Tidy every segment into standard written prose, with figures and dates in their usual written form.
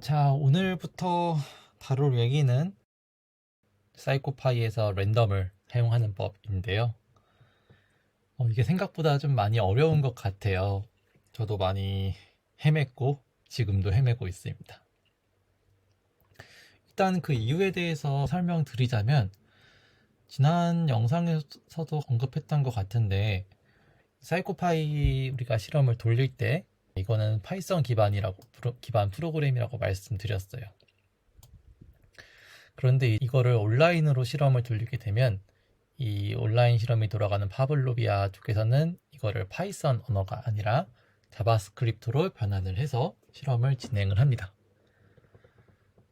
자, 오늘부터 다룰 얘기는 사이코파이에서 랜덤을 사용하는 법인데요. 이게 생각보다 좀 많이 어려운 것 같아요. 저도 많이 헤맸고 지금도 헤매고 있습니다. 일단 그 이유에 대해서 설명드리자면, 지난 영상에서도 언급했던 것 같은데, 사이코파이 우리가 실험을 돌릴 때 이거는 파이썬 기반 프로그램이라고 말씀드렸어요. 그런데 이거를 온라인으로 실험을 돌리게 되면 이 온라인 실험이 돌아가는 파블로비아 쪽에서는 이거를 파이썬 언어가 아니라 자바스크립트로 변환을 해서 실험을 진행을 합니다.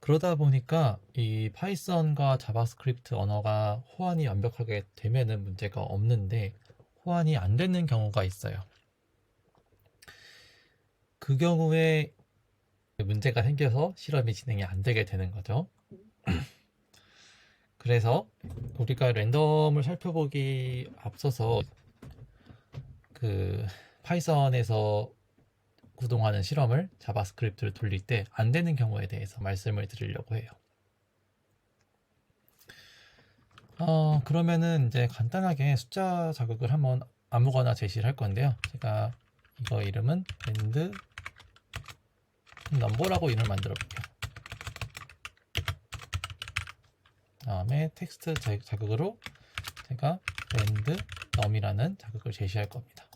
그러다 보니까 이 파이썬과 자바스크립트 언어가 호환이 완벽하게 되면은 문제가 없는데, 호환이 안 되는 경우가 있어요. 그 경우에 문제가 생겨서 실험이 진행이 안 되게 되는 거죠. 그래서 우리가 랜덤을 살펴보기 앞서서 그 파이썬에서 구동하는 실험을 자바스크립트를 돌릴 때 안 되는 경우에 대해서 말씀을 드리려고 해요. 그러면은 이제 간단하게 숫자 자극을 한번 아무거나 제시를 할 건데요. 제가 이거 이름은 랜드 넘버라고 이름을 만들어 볼게요. 다음에 텍스트 자극으로 제가 랜드 넘이라는 자극을 제시할 겁니다.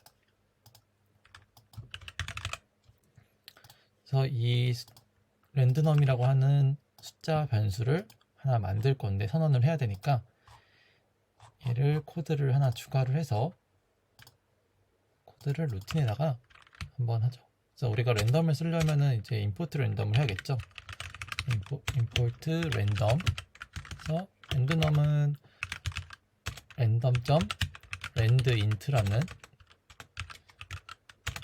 그래서 이 랜드넘이라고 하는 숫자 변수를 하나 만들 건데 선언을 해야 되니까 얘를 코드를 하나 추가를 해서 코드를 루틴에다가 한번 하죠. 그래서 우리가 랜덤을 쓰려면은 이제 임포트 랜덤을 해야겠죠. 임포트 랜덤. 그래서 랜드넘은 랜덤.landint라는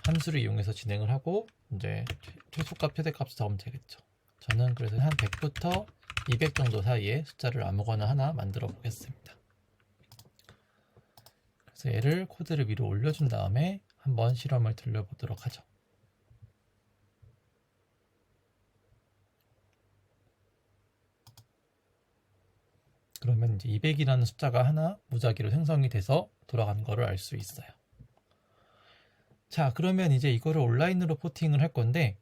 함수를 이용해서 진행을 하고 이제 최소값 최대값을 적으면 되겠죠. 저는 그래서 한 100부터 200 정도 사이에 숫자를 아무거나 하나 만들어 보겠습니다. 그래서 얘를 코드를 위로 올려준 다음에 한번 실험을 돌려보도록 하죠. 그러면 이제 200이라는 숫자가 하나 무작위로 생성이 돼서 돌아가는 거를 알 수 있어요. 자, 그러면 이제 이거를 온라인으로 포팅을 할 건데,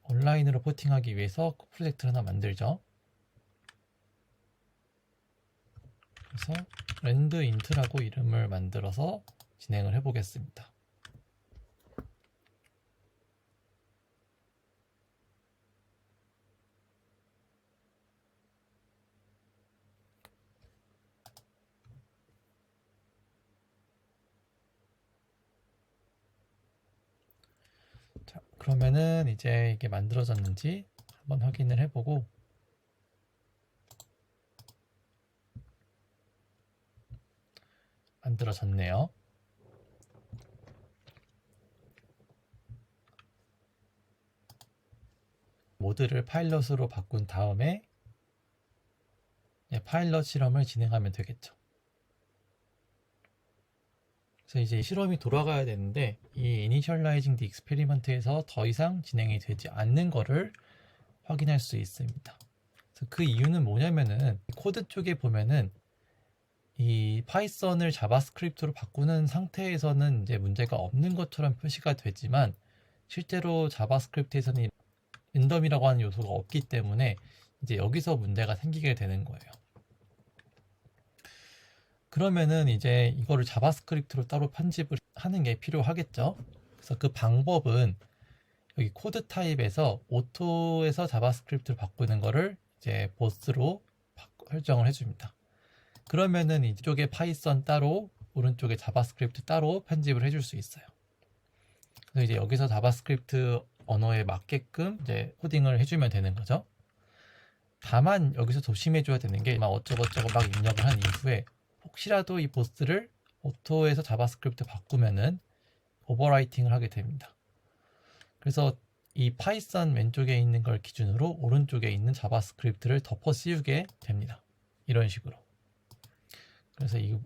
온라인으로 포팅하기 위해서 프로젝트를 하나 만들죠. 그래서 landint라고 이름을 만들어서 진행을 해보겠습니다. 자, 그러면은 이제 이게 만들어졌는지 한번 확인을 해보고, 만들어졌네요. 모드를 파일럿으로 바꾼 다음에 파일럿 실험을 진행하면 되겠죠. 그래서 이제 실험이 돌아가야 되는데, 이 Initializing the Experiment에서 더 이상 진행이 되지 않는 거를 확인할 수 있습니다. 그래서 그 이유는 뭐냐면은 코드 쪽에 보면은 이 파이썬을 자바스크립트로 바꾸는 상태에서는 이제 문제가 없는 것처럼 표시가 되지만, 실제로 자바스크립트에서는 랜덤이라고 하는 요소가 없기 때문에 이제 여기서 문제가 생기게 되는 거예요. 그러면은 이제 이거를 자바스크립트로 따로 편집을 하는 게 필요하겠죠. 그래서 그 방법은 여기 코드 타입에서 오토에서 자바스크립트를 바꾸는 거를 이제 보스로 설정을 해줍니다. 그러면은 이쪽에 파이썬 따로, 오른쪽에 자바스크립트 따로 편집을 해줄 수 있어요. 그래서 이제 여기서 자바스크립트 언어에 맞게끔 이제 코딩을 해주면 되는 거죠. 다만 여기서 조심해줘야 되는 게, 막 어쩌고저쩌고 막 입력을 한 이후에 혹시라도 이 보스를 오토에서 자바스크립트 바꾸면은 오버라이팅을 하게 됩니다. 그래서 이 파이썬 왼쪽에 있는 걸 기준으로 오른쪽에 있는 자바스크립트를 덮어 씌우게 됩니다. 이런 식으로. 그래서 이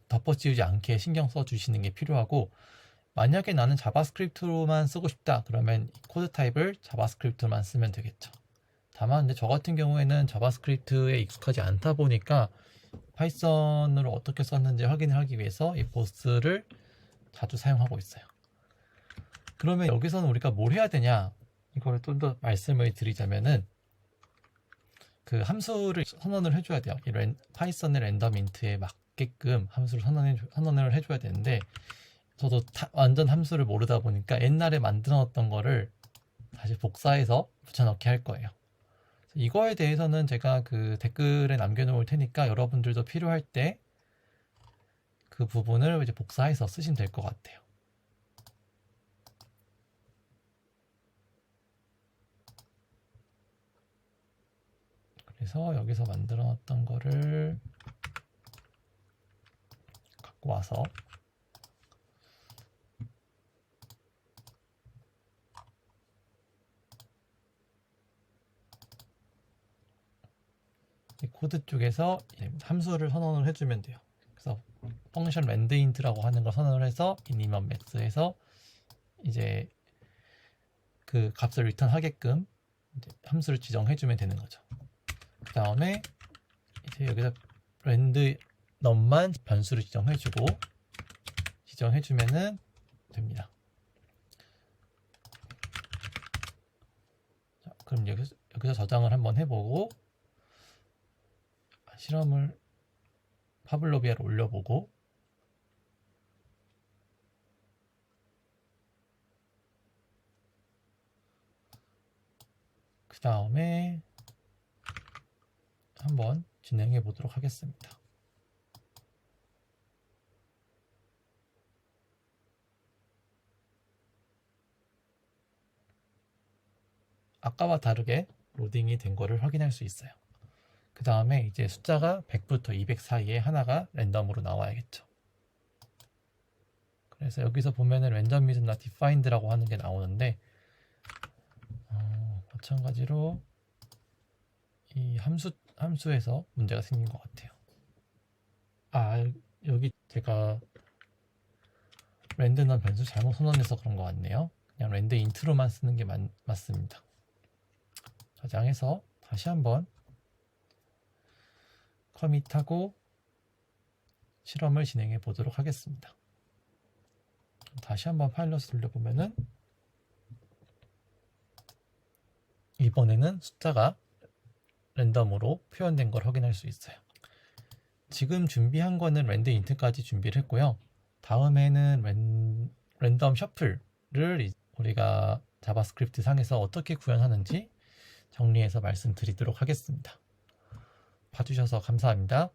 덮어 씌우지 않게 신경 써 주시는 게 필요하고, 만약에 나는 자바스크립트로만 쓰고 싶다 그러면 이 코드 타입을 자바스크립트로만 쓰면 되겠죠. 다만 근데 저 같은 경우에는 자바스크립트에 익숙하지 않다 보니까 파이썬으로 어떻게 썼는지 확인하기 위해서 이 보스를 자주 사용하고 있어요. 그러면 여기서는 우리가 뭘 해야 되냐, 이걸 좀 더 말씀을 드리자면은 그 함수를 선언을 해줘야 돼요. 파이썬의 랜덤 인트에 맞게끔 함수를 선언을 해줘야 되는데, 저도 완전 함수를 모르다 보니까 옛날에 만들어놨던 거를 다시 복사해서 붙여넣기 할 거예요. 이거에 대해서는 제가 그 댓글에 남겨놓을 테니까 여러분들도 필요할 때 그 부분을 이제 복사해서 쓰시면 될 것 같아요. 그래서 여기서 만들어놨던 거를 갖고 와서 이 코드 쪽에서 함수를 선언을 해주면 돼요. 그래서 펑션 랜드인트라고 하는 걸 선언을 해서 미니멈 맥스에서 이제 그 값을 리턴하게끔 함수를 지정해주면 되는 거죠. 그 다음에 이제 여기서 랜드넘만 변수를 지정해주면은 됩니다. 자, 그럼 여기서 저장을 한번 해보고 실험을 파블로비아로 올려보고, 그 다음에 한번 진행해 보도록 하겠습니다. 아까와 다르게 로딩이 된 거를 확인할 수 있어요. 그 다음에 이제 숫자가 100부터 200 사이에 하나가 랜덤으로 나와야겠죠. 그래서 여기서 보면은 랜덤 is not defined라고 하는 게 나오는데, 마찬가지로 이 함수에서 문제가 생긴 것 같아요. 여기 제가 랜드넘 변수 잘못 선언해서 그런 것 같네요. 그냥 랜드 인트로만 쓰는 게 맞습니다. 저장해서 다시 한번 커밋하고 실험을 진행해 보도록 하겠습니다. 다시 한번 파일럿을 돌려보면은 이번에는 숫자가 랜덤으로 표현된 걸 확인할 수 있어요. 지금 준비한 거는 랜드 인트까지 준비를 했고요. 다음에는 랜덤 셔플을 우리가 자바스크립트 상에서 어떻게 구현하는지 정리해서 말씀드리도록 하겠습니다. 봐주셔서 감사합니다.